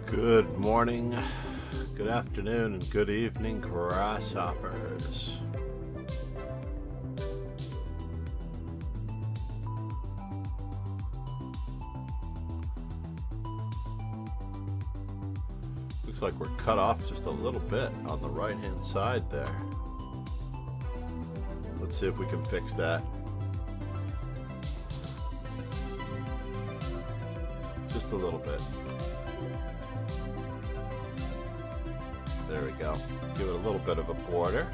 Good morning, good afternoon, and good evening, grasshoppers. Looks like we're cut off just a little bit on the right-hand side there. Let's see if we can fix that. Just a little bit. There we go. Give it a little bit of a border.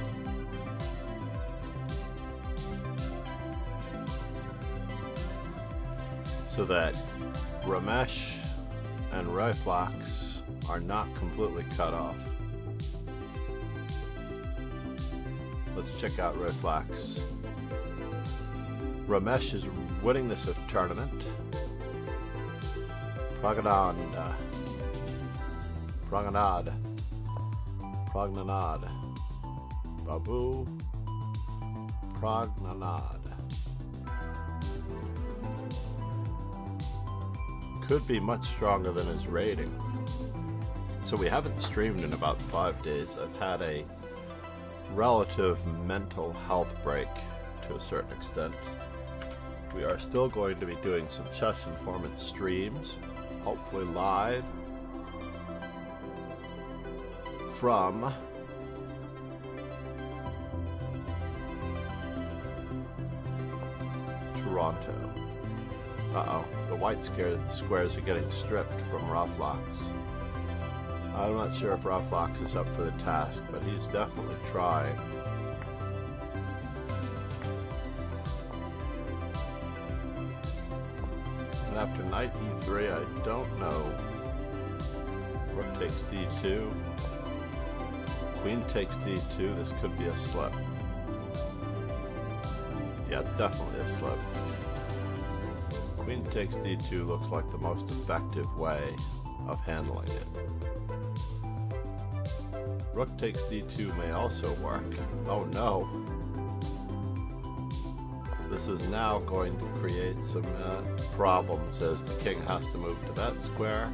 So that Ramesh and Riflox are not completely cut off. Let's check out Riflox. Ramesh is winning this tournament. Pragnanad. Babu Pragnanad. Could be much stronger than his rating. So we haven't streamed in about 5 days. I've had a relative mental health break to a certain extent. We are still going to be doing some chess informant streams, hopefully live from Toronto. Uh-oh, the white squares are getting stripped from Riflox. I'm not sure if Riflox is up for the task, but he's definitely trying. And after knight e3, I don't know. Rook takes d2. Queen takes d2. This could be a slip. Yeah, it's definitely a slip. Queen takes d2 looks like the most effective way of handling it. Rook takes d2 may also work. Oh no! This is now going to create some problems as the king has to move to that square.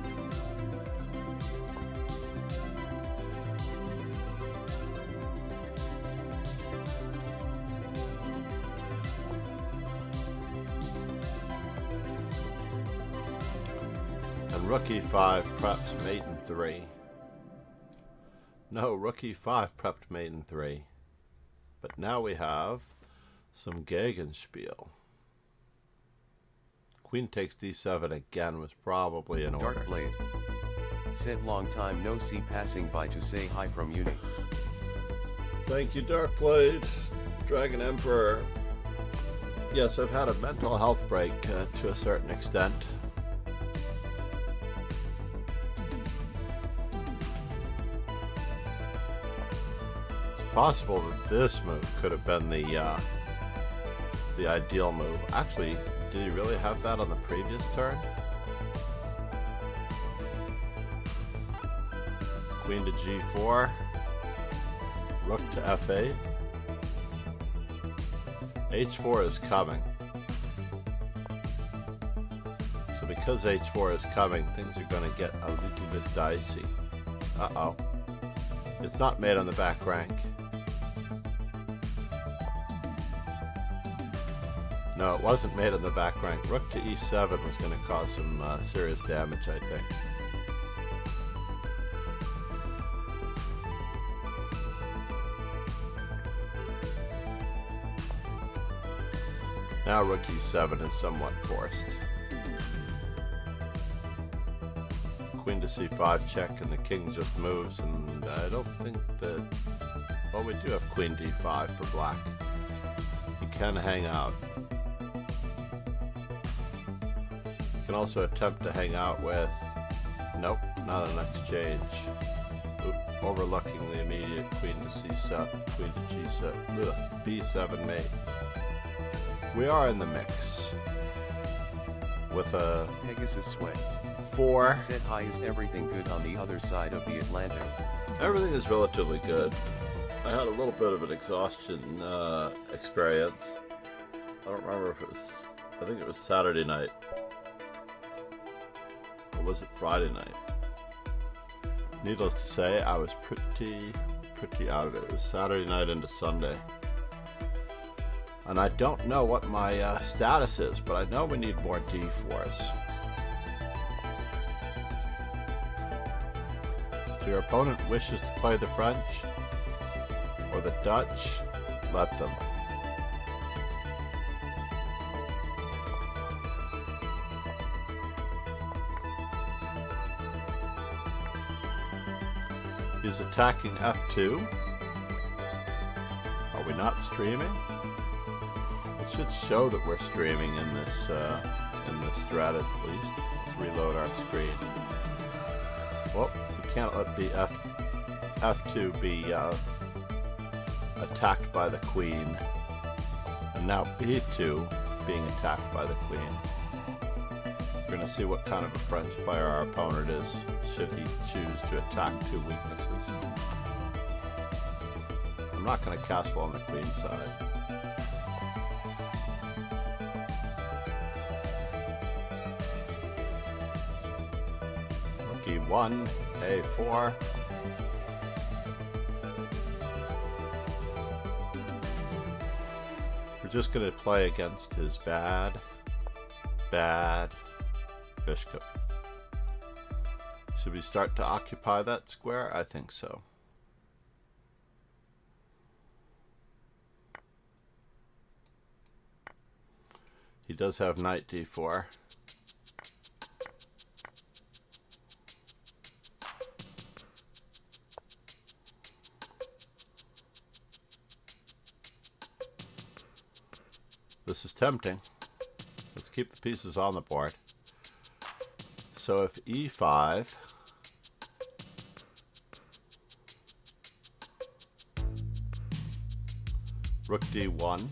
And rook e5 preps mate in 3. No, rook e5 prepped mate in 3. But now we have some Gegenspiel. Queen takes d7 again was probably in order. Dark Blade said long time no see, passing by to say hi from uni. Thank you, Dark Blade. Dragon Emperor. Yes, I've had a mental health break to a certain extent. It's possible that this move could have been the ideal move. Actually, did he really have that on the previous turn? Queen to g4. Rook to f8. h4 is coming. So because h4 is coming, things are going to get a little bit dicey. Uh-oh. It's not made on the back rank. No, it wasn't made on the back rank. Rook to e7 was going to cause some serious damage, I think. Now rook e7 is somewhat forced. Queen to c5 check, and the king just moves, and I don't think that... Well, we do have queen d5 for black. He can hang out. Can also attempt to hang out with, nope, not an exchange. Overlooking the immediate queen to c7, queen to g7, b7 mate. We are in the mix with a Pegasus Sway 4. said hi, is everything good on the other side of the Atlantic? Everything is relatively good. I had a little bit of an exhaustion experience. I don't remember if it was, I think it was Saturday night. Or was it Friday night? Needless to say, I was pretty out of it. It was Saturday night into Sunday. And I don't know what my status is, but I know we need more d4s. If your opponent wishes to play the French or the Dutch, let them. He's attacking f2. Are we not streaming? It should show that we're streaming in this thread at least. Let's reload our screen. Well, we can't let the f2 be attacked by the queen, and now b2 being attacked by the queen. We're going to see what kind of a French player our opponent is, should he choose to attack two weaknesses. I'm not going to castle on the queen side. Rook e1, a4. We're just going to play against his bad bishop. Should we start to occupy that square? I think so. He does have knight d4. This is tempting. Let's keep the pieces on the board. So if e5, rook d1,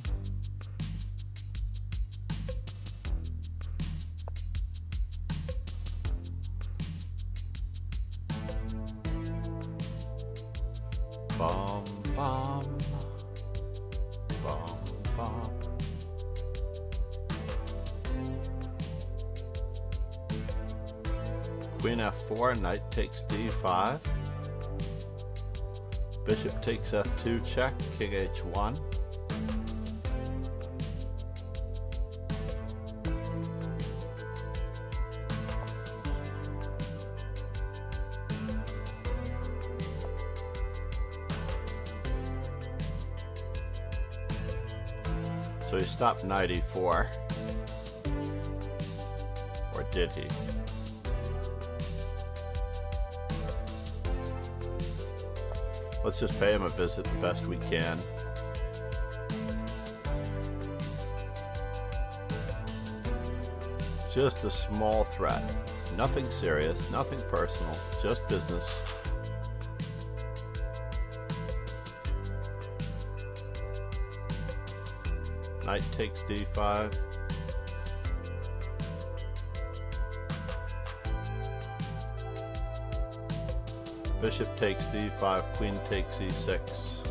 bum bum bum bum. Queen f4, knight takes d5. Bishop takes f2 check, king h1. So he stopped knight e4. Or did he? Let's just pay him a visit the best we can. Just a small threat. Nothing serious, nothing personal, just business. Knight takes d5. Bishop takes d5, queen takes e6.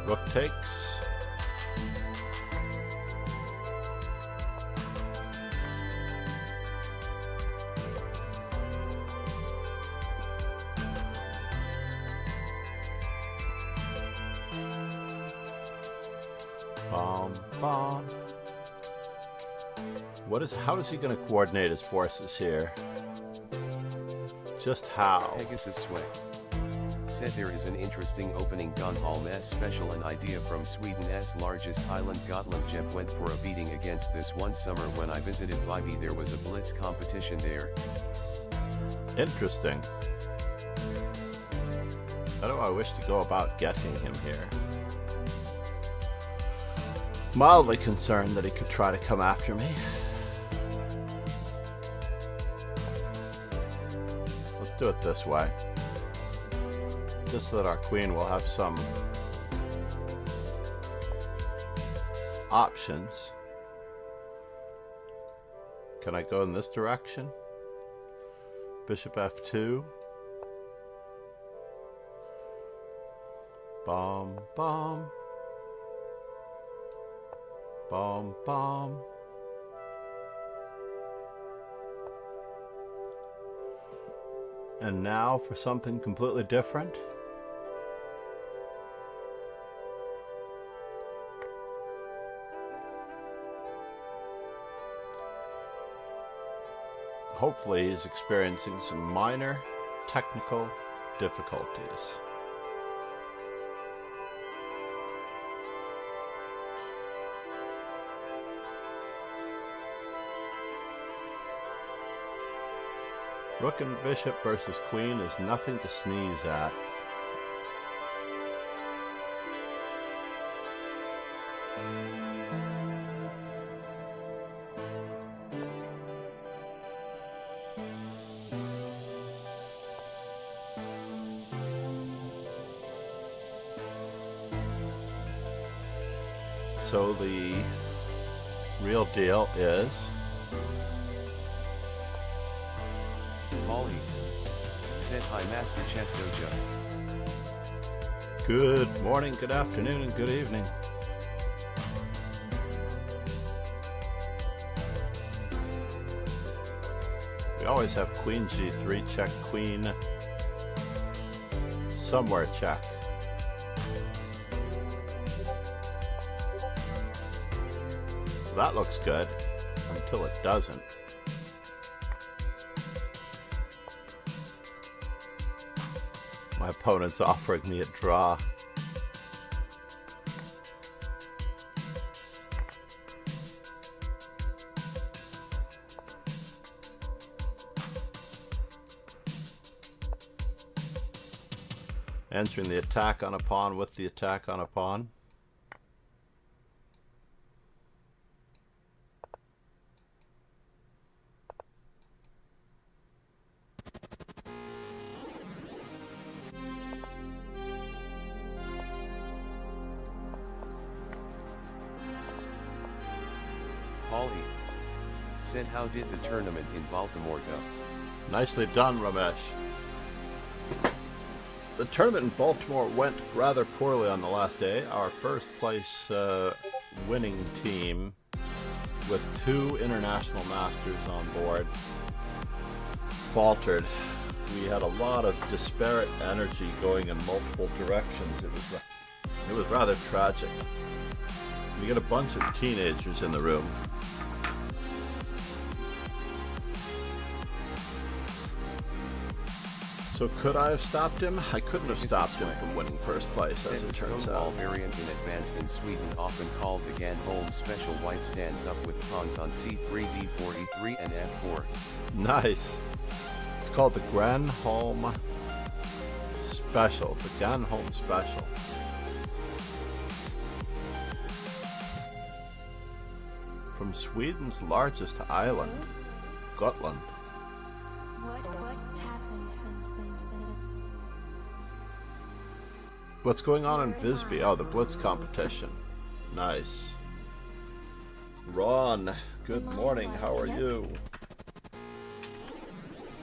Rook takes. Bomb. How is he going to coordinate his forces here? Just how? Pegasus Sway said there is an interesting opening. Gonholm special, an idea from Sweden's largest island. Gotland Jep went for a beating against this one summer when I visited Viby. There was a blitz competition there. Interesting. How do I wish to go about getting him here? Mildly concerned that he could try to come after me. Let's do it this way. Just so that our queen will have some options. Can I go in this direction? Bishop f2. Bomb, bomb. Bomb, bomb. And now for something completely different. Hopefully he's experiencing some minor technical difficulties. Rook and bishop versus queen is nothing to sneeze at. So the real deal is Paulie said, "Hi, Master Chess Dojo." good morning, good afternoon, and good evening. We always have queen g3 check, queen somewhere check. That looks good until it doesn't. My opponent's offering me a draw. Answering the attack on a pawn with the attack on a pawn. Paulie said, "How did the tournament in Baltimore go?" Nicely done, Ramesh. The tournament in Baltimore went rather poorly on the last day. Our first place winning team with 2 international masters on board faltered. We had a lot of disparate energy going in multiple directions. It was rather tragic. We get a bunch of teenagers in the room. So could I have stopped him? I couldn't have stopped him from winning first place, as it turns Stonewall out. variant in advanced in Sweden, often called the Ganholm special. White stands up with pawns on c3, d43, and f4. Nice. It's called the Granholm Special. The Ganholm Special. From Sweden's largest island, Gotland. What happened? What's going on in Visby? Oh, the Blitz competition. Nice. Ron, good morning. How are you?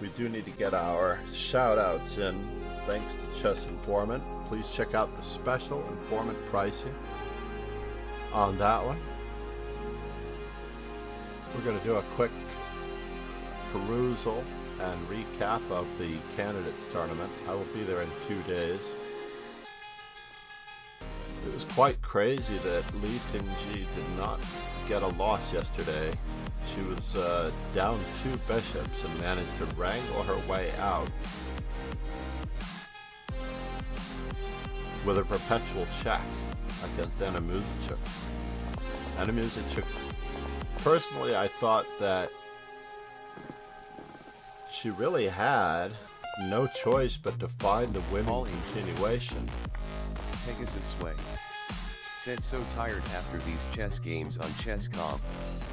We do need to get our shout-outs in. Thanks to Chess Informant. Please check out the special informant pricing on that one. We're going to do a quick perusal and recap of the candidates tournament. I will be there in 2 days. It was quite crazy that Li Tingji did not get a loss yesterday. She was down 2 bishops and managed to wrangle her way out with a perpetual check against Anna Muzichuk. Anna Muzichuk, personally, I thought that she really had no choice but to find a winning continuation. Pegasus Sway said, "So tired after these chess games on Chess.com."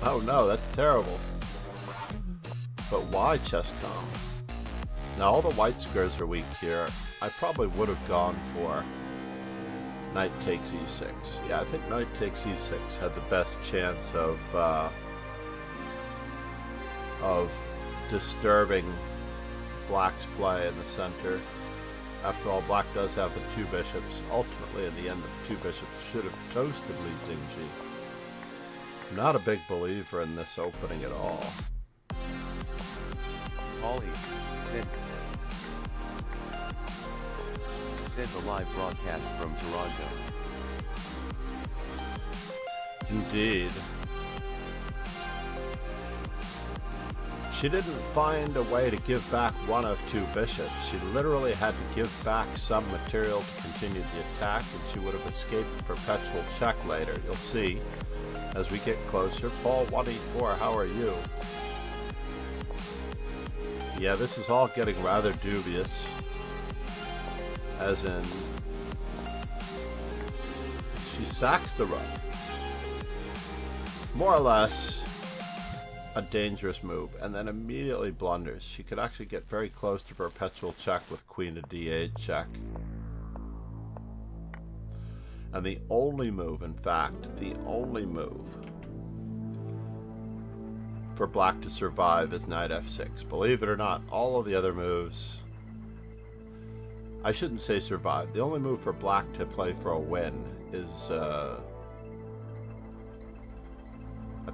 Oh no, that's terrible. But why Chess.com? Now all the white squares are weak here. I probably would have gone for Knight takes e6. Yeah, I think knight takes e6 had the best chance of disturbing black's play in the center. After all, black does have the two bishops. Ultimately, in the end, the two bishops should have toasted Li Dingji. I'm not a big believer in this opening at all. Paulie said the live broadcast from Toronto. Indeed. She didn't find a way to give back one of two bishops. She literally had to give back some material to continue the attack, and she would have escaped a perpetual check later. You'll see as we get closer. Paul 184, how are you? Yeah, this is all getting rather dubious. As in, she sacks the rook. More or less a dangerous move, and then immediately blunders. She could actually get very close to perpetual check with queen to d8 check. And the only move, in fact, the only move for black to survive is knight f6. Believe it or not, all of the other moves, I shouldn't say survive. The only move for black to play for a win is, I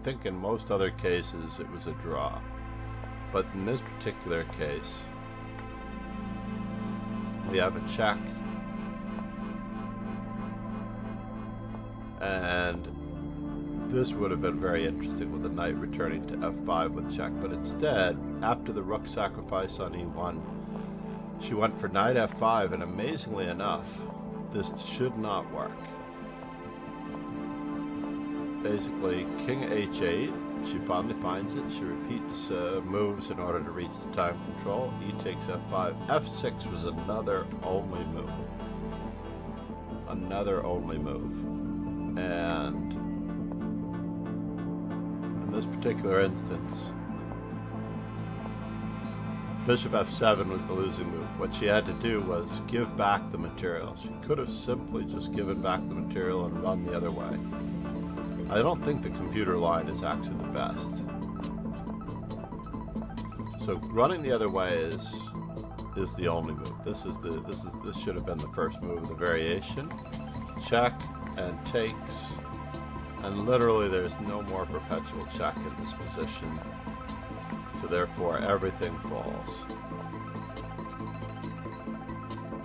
think in most other cases it was a draw. But in this particular case, we have a check. And this would have been very interesting with the knight returning to f5 with check. But instead, after the rook sacrifice on e1, she went for knight f5, and amazingly enough, this should not work. Basically, king h8, she finally finds it. She repeats moves in order to reach the time control. E takes f5. f6 was another only move. Another only move. And in this particular instance, bishop f7 was the losing move. What she had to do was give back the material. She could have simply just given back the material and run the other way. I don't think the computer line is actually the best. So running the other way is the only move. This should have been the first move of the variation. Check and takes, and literally there's no more perpetual check in this position. So therefore everything falls.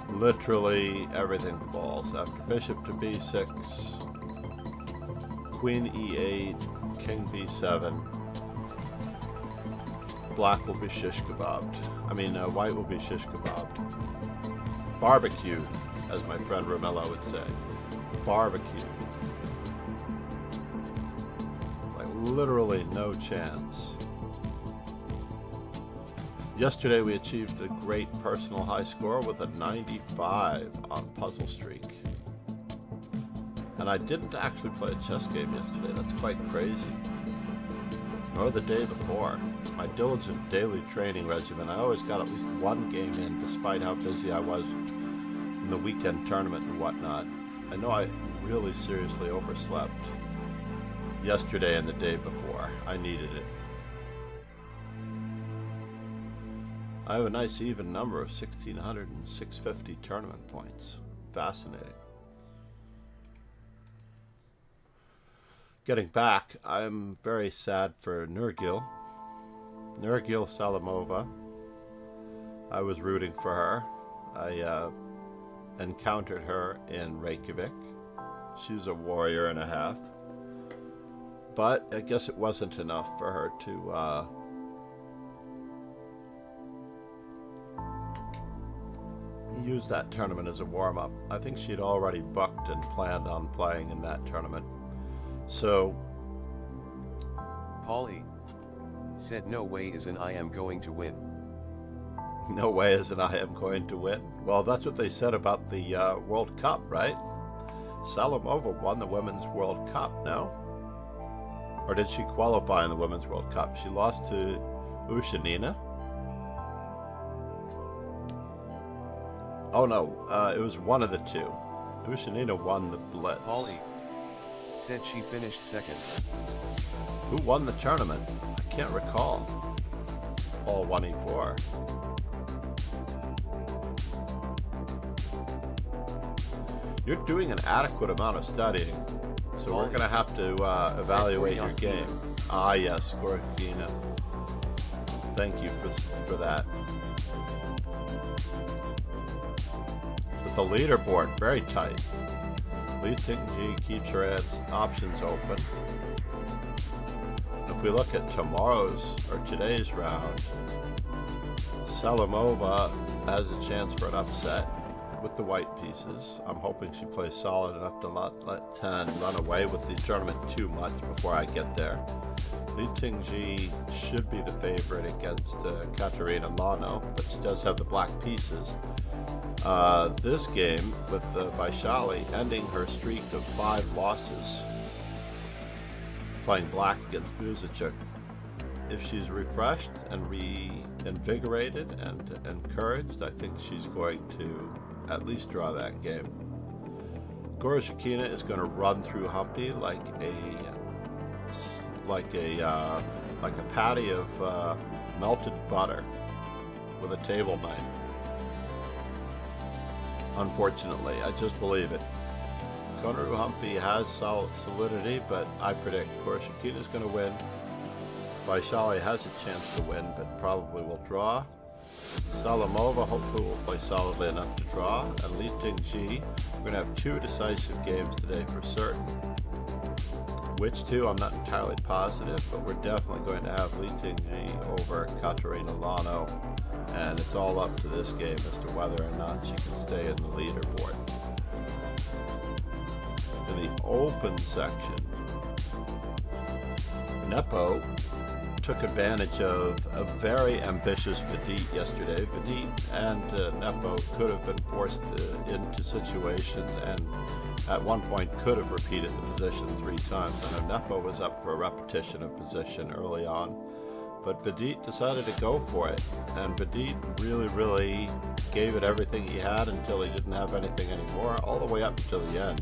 Literally everything falls. After bishop to b6, queen e8, king b7, black will be shish kebabbed. White will be shish kebabbed. Barbecued, as my friend Romello would say. Barbecued. Like literally no chance. Yesterday we achieved a great personal high score with a 95 on Puzzle Streak. And I didn't actually play a chess game yesterday. That's quite crazy. Nor the day before. My diligent daily training regimen, I always got at least one game in, despite how busy I was in the weekend tournament and whatnot. I know I really seriously overslept yesterday and the day before. I needed it. I have a nice even number of 1,600 and 650 tournament points. Fascinating. Getting back, I'm very sad for Nurgil Salamova. I was rooting for her. I encountered her in Reykjavik. She's a warrior and a half. But I guess it wasn't enough for her to use that tournament as a warm-up. I think she'd already booked and planned on playing in that tournament. So Paulie said no way is an I am going to win. No way is an I am going to win. Well, that's what they said about the World Cup, right? Salamova won the Women's World Cup, no? Or did she qualify in the Women's World Cup? She lost to Ushanina? Oh no, it was one of the two. Ushanina won the Blitz. Polly said she finished second. Who won the tournament? I can't recall. Paul 1E4. You're doing an adequate amount of studying, so we're going to have to evaluate your game. Ah, yes, Gorkina. Thank you for that. But the leaderboard, very tight. Li Ting-ji keeps her options open. If we look at today's round, Salamova has a chance for an upset with the white pieces. I'm hoping she plays solid enough to not let Tan run away with the tournament too much before I get there. Li Ting-ji should be the favorite against Katerina Lano, but she does have the black pieces. This game with Vaishali ending her streak of 5 losses, playing black against Muzichuk. If she's refreshed and reinvigorated and encouraged, I think she's going to at least draw that game. Gorashikina is going to run through Humpy like a patty of melted butter with a table knife. Unfortunately, I just believe it. Konaru Humpy has solid solidity, but I predict Gorashikina is going to win. Vaishali has a chance to win, but probably will draw. Salamova hopefully will play solidly enough to draw. And Li Ting-ji, we're going to have 2 decisive games today for certain. Which 2, I'm not entirely positive, but we're definitely going to have Li Ting-ji over Katerina Lano. And it's all up to this game as to whether or not she can stay in the leaderboard. In the open section, Nepo took advantage of a very ambitious Vidit yesterday. Vidit and Nepo could have been forced into situations and at one point could have repeated the position 3 times. I know Nepo was up for a repetition of position early on, but Vidit decided to go for it, and Vidit really gave it everything he had until he didn't have anything anymore, all the way up until the end.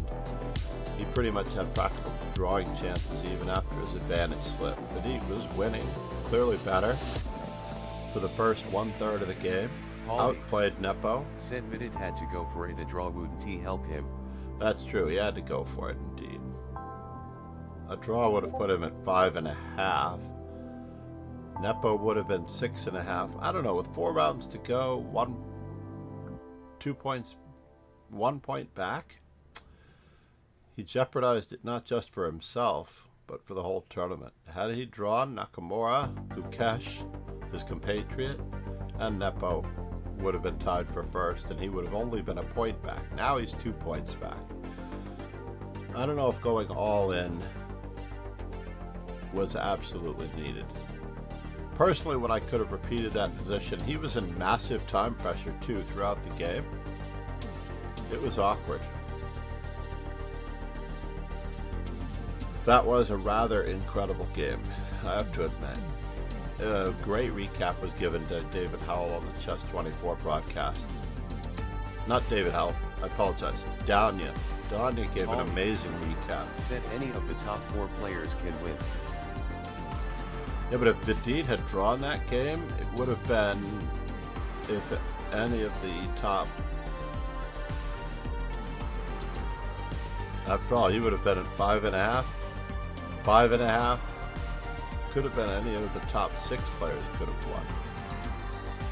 He pretty much had practical drawing chances even after his advantage slip. Vidit was winning, clearly better for the first 1/3 of the game. Outplayed Nepo. Said Vidit had to go for it to draw. Wouldn't he help him? That's true, he had to go for it indeed. A draw would have put him at 5.5. Nepo would have been 6.5. I don't know, with 4 rounds to go, 2 points, 1 point back. He jeopardized it not just for himself, but for the whole tournament. Had he drawn Nakamura, Gukesh, his compatriot, and Nepo, would have been tied for first, and he would have only been a point back. Now he's 2 points back. I don't know if going all in was absolutely needed. Personally, when I could have repeated that position, he was in massive time pressure too throughout the game. It was awkward. That was a rather incredible game, I have to admit. A great recap was given to David Howell on the Chess 24 broadcast. Not David Howell, I apologize. Danya. Danya gave an amazing recap. Said any of the top 4 players can win. Yeah, but if Vidit had drawn that game, it would have been if any of the top... After all, he would have been at 5.5. 5.5. Could have been any of the top 6 players could have won.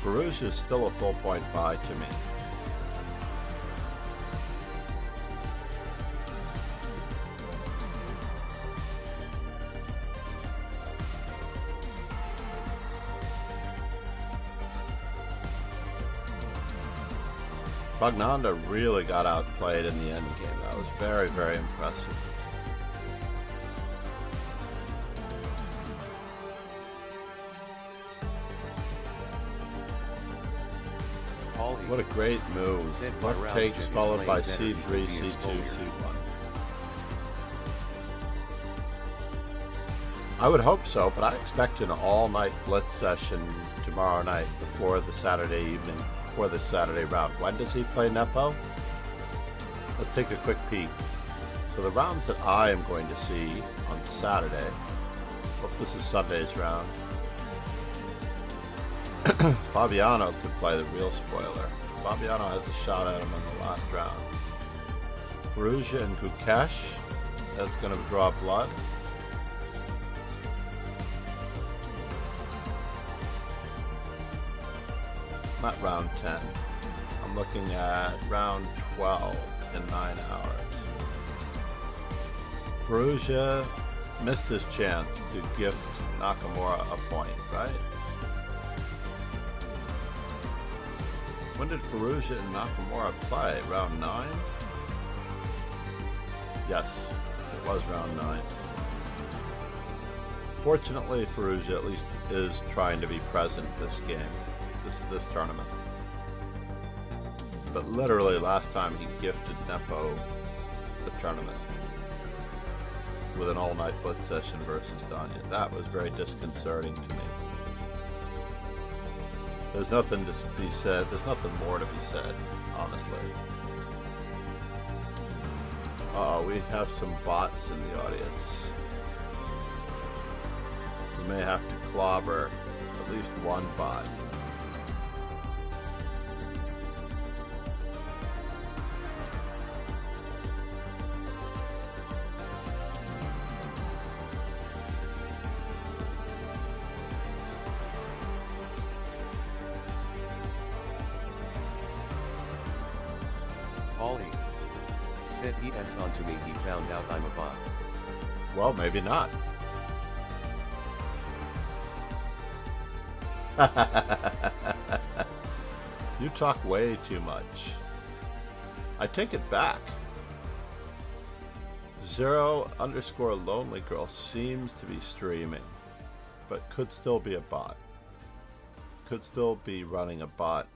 Baruch is still a full point buy to me. Bagnanda really got outplayed in the end game. That was very impressive. What a great move. What takes followed by C3, C2, C1. I would hope so, but I expect an all-night blitz session tomorrow night before the Saturday evening, before the Saturday round. When does he play Nepo? let's take a quick peek. So the rounds that I am going to see on Saturday, hope this is Sunday's round. Fabiano could play the real spoiler. Fabiano has a shot at him in the last round. Perugia and Gukesh, that's going to draw blood. Not round 10. I'm looking at round 12 in 9 hours. Perugia missed his chance to gift Nakamura a point, right? When did Perugia and Nakamura play? Round 9? Yes, it was round 9. Fortunately, Perugia at least is trying to be present this game, this tournament. But literally last time he gifted Nepo the tournament with an all-night blitz session versus Danya. That was very disconcerting to me. There's nothing to be said. There's nothing more to be said, honestly. Uh-oh, we have some bots in the audience. We may have to clobber at least one bot. Ollie said ES onto me, he found out I'm a bot. Well, maybe not. You talk way too much. I take it back. 0_lonely girl seems to be streaming, but could still be a bot. Could still be running a bot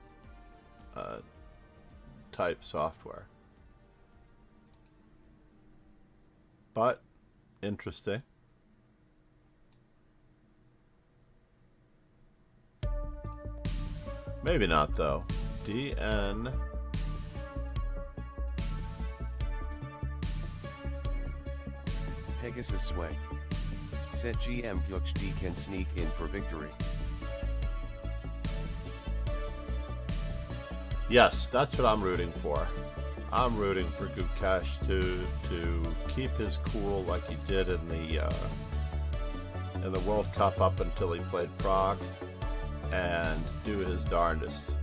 type software. But interesting. Maybe not though. DN Pegasus Sway said GM Gyukj can sneak in for victory. Yes, that's what I'm rooting for. I'm rooting for Gukesh to keep his cool like he did in the World Cup up until he played Prague, and do his darndest.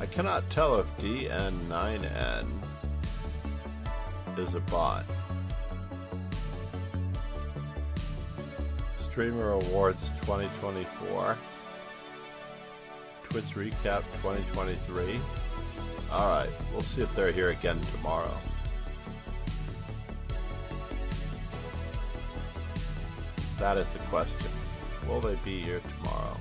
I cannot tell if DN9N is a bot. Streamer Awards 2024. Twitch Recap 2023. Alright, we'll see if they're here again tomorrow. That is the question. Will they be here tomorrow?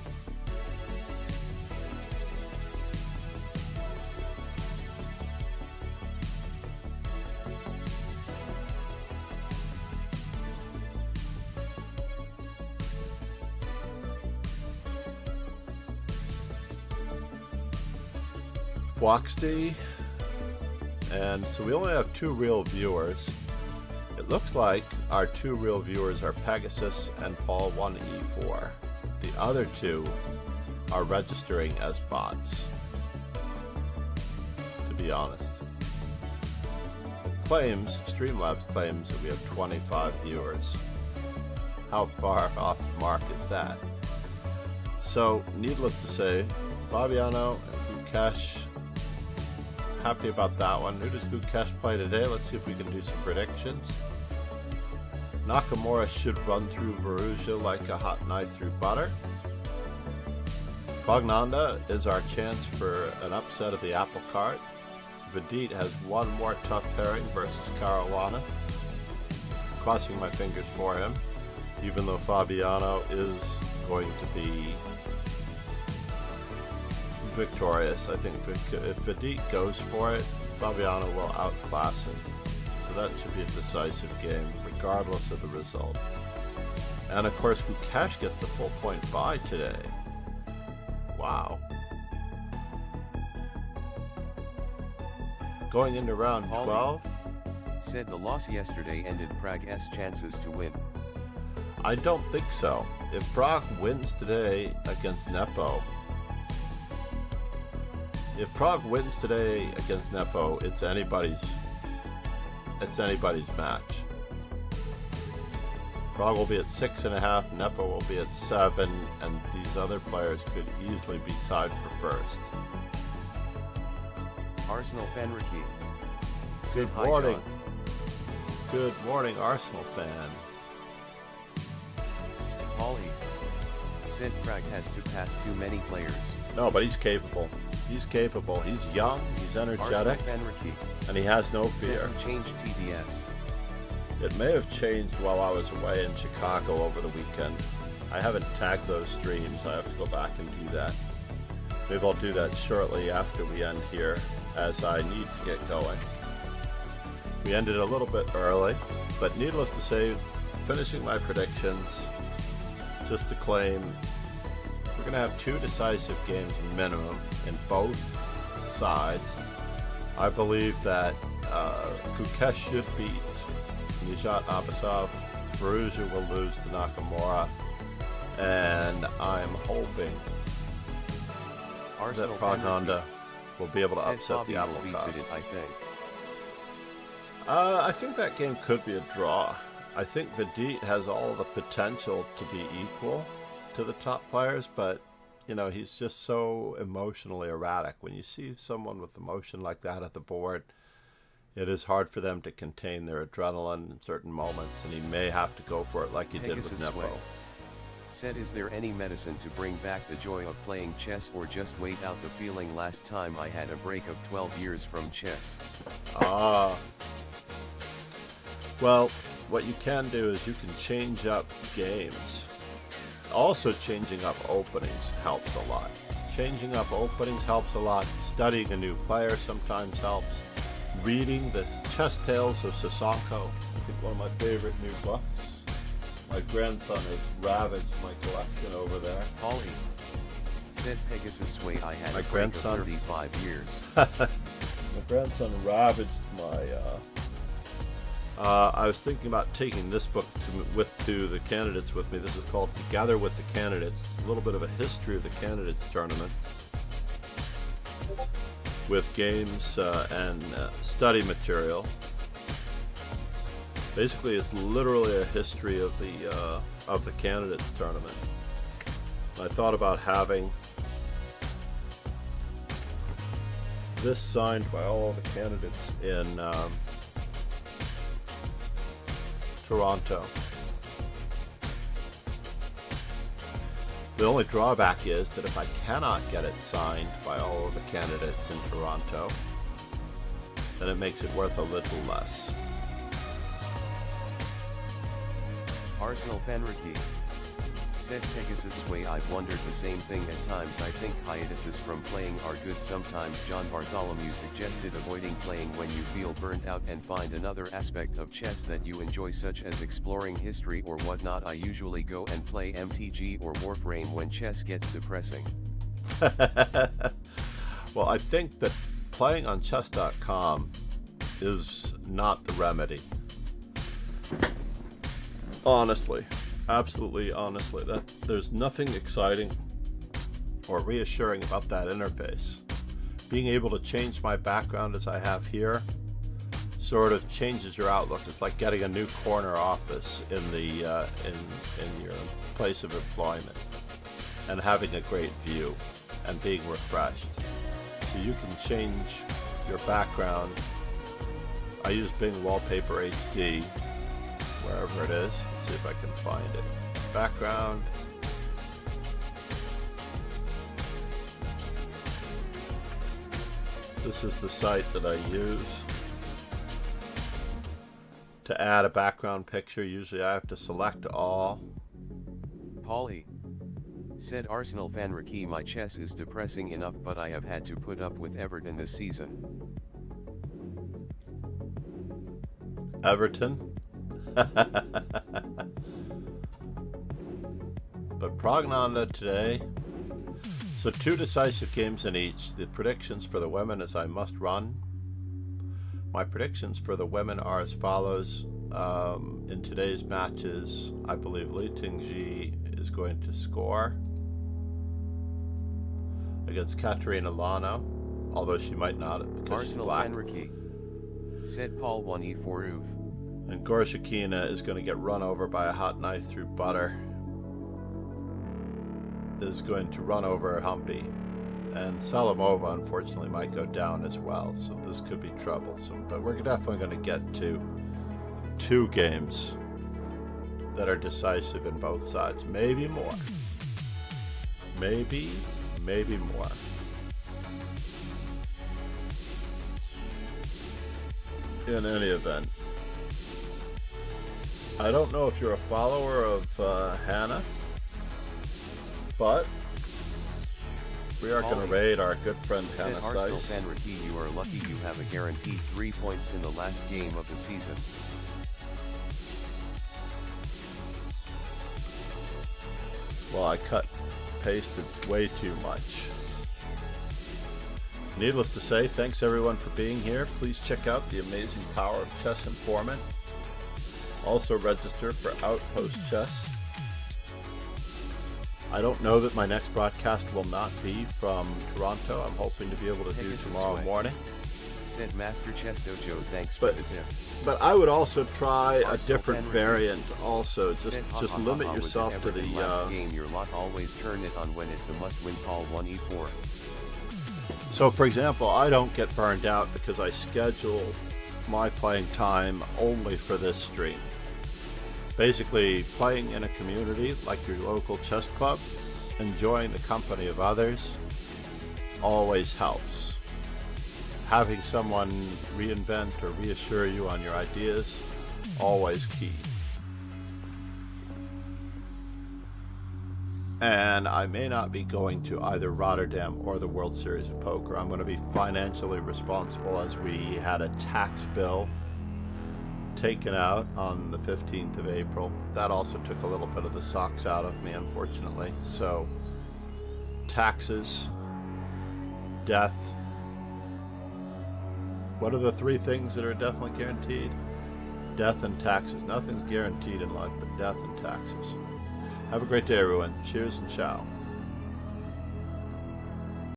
Fwoxty, and so we only have 2 real viewers. It looks like our 2 real viewers are Pegasus and Paul1E4. The other 2 are registering as bots, to be honest. Streamlabs claims that we have 25 viewers. How far off the mark is that? So, needless to say, Fabiano and Gukesh, happy about that one. Who does Gukesh play today? Let's see if we can do some predictions. Nakamura should run through Veruja like a hot knife through butter. Bagnanda is our chance for an upset of the apple cart. Vedit has one more tough pairing versus Caruana. Crossing my fingers for him, even though Fabiano is going to be victorious. I think if Vedit goes for it, Fabiano will outclass him. So that should be a decisive game, regardless of the result. And of course, Gukesh gets the full point buy today. Wow. Going into round Ollie 12. said the loss yesterday ended Prague's chances to win. I don't think so. If Prague wins today against Nepo, it's anybody's match. Prague will be at 6.5, Nepo will be at 7, and these other players could easily be tied for first. Arsenal fan Ricky said, Good "Hi, morning. John." Good morning, Arsenal fan. Ollie said Prague has to pass too many players. No, but he's capable. He's capable. He's young, he's energetic, Arsenal fan Ricky and he has no said fear. he changed TBS. It may have changed while I was away in Chicago over the weekend. I haven't tagged those streams. I have to go back and do that. Maybe I'll do that shortly after we end here, as I need to get going. We ended a little bit early, but needless to say, finishing my predictions, just to claim, we're going to have 2 decisive games minimum in both sides. I believe that Gukesh should beat Nijat Abasov. Borussia will lose to Nakamura, and I'm hoping Arsenal that fan Pragnanda will be able to said upset Bobby the apple will be cart. fitted, I think. I think that game could be a draw. I think Vidit has all the potential to be equal to the top players, but you know, he's just so emotionally erratic. When you see someone with emotion like that at the board, it is hard for them to contain their adrenaline in certain moments, and he may have to go for it like he did with Pegasus Nepo. Sway said, "Is there any medicine to bring back the joy of playing chess, or just wait out the feeling? Last time I had a break of 12 years from chess." Well, what you can do is you can change up games. Also, changing up openings helps a lot. Changing up openings helps a lot. Studying a new player sometimes helps. Reading the Chess Tales of Sassanko, I think one of my favorite new books. My grandson has ravaged my collection over there. Ollie said, "Pegasus Sway, I had My a break grandson. of 35 years." My grandson ravaged my. I was thinking about taking this book to the candidates with me. This is called Together with the Candidates. It's a little bit of a history of the candidates tournament, with games and study material. Basically, it's literally a history of the candidates tournament. I thought about having this signed by all the candidates in Toronto. The only drawback is that if I cannot get it signed by all of the candidates in Toronto, then it makes it worth a little less. Arsenal fan Ricky said, "Pegasus Sway, I've wondered the same thing at times. I think hiatuses from playing are good sometimes. John Bartholomew suggested avoiding playing when you feel burnt out and find another aspect of chess that you enjoy, such as exploring history or whatnot. I usually go and play MTG or Warframe when chess gets depressing." Well, I think that playing on chess.com is not the remedy. Honestly, absolutely honestly, that there's nothing exciting or reassuring about that interface. Being able to change my background as I have here sort of changes your outlook. It's like getting a new corner office in the in your place of employment and having a great view and being refreshed. So you can change your background. I use Bing Wallpaper HD wherever it is. Let's see if I can find it. Background. This is the site that I use to add a background picture. Usually I have to select all. Paulie said, "Arsenal fan Ricky, my chess is depressing enough, but I have had to put up with Everton this season." Everton. But Prognanda today. So 2 decisive games in each. The predictions for the women as I must run. My predictions for the women are as follows. In today's matches, I believe Li Tingji is going to score against Katerina Lano, although she might not because Arsenal she's black. Henrique. Said Paul 1e4 Uv. And Gorshakina is going to get run over by a hot knife through butter. Is going to run over Humpy. And Salamova, unfortunately, might go down as well. So this could be troublesome. But we're definitely going to get to 2 games that are decisive in both sides. Maybe more. Maybe more. In any event, I don't know if you're a follower of Hannah, but we are going to raid our good friend Said Hannah Arsenal Seiss. Henrique, you are lucky you have a guaranteed 3 points in the last game of the season. Well, I pasted way too much. Needless to say, thanks everyone for being here. Please check out the amazing power of Chess Informant. Also register for Outpost Chess. I don't know that my next broadcast will not be from Toronto. I'm hoping to be able to do tomorrow morning. Said Master Chess Dojo, thanks But- for the tip. But I would also try a Arsenal different Henrique. variant also. Said, Just "Ha, limit ha, ha, yourself was to it the Everton last game your lot always turn it on when it's a must-win. Paul 1e4. So for example, I don't get burned out because I schedule my playing time only for this stream. Basically, playing in a community like your local chess club, enjoying the company of others, always helps. Having someone reinvent or reassure you on your ideas, always key. And I may not be going to either Rotterdam or the World Series of Poker. I'm going to be financially responsible as we had a tax bill taken out on the 15th of April. That also took a little bit of the socks out of me, unfortunately. So, taxes, death. What are the 3 things that are definitely guaranteed? Death and taxes. Nothing's guaranteed in life but death and taxes. Have a great day, everyone. Cheers and ciao.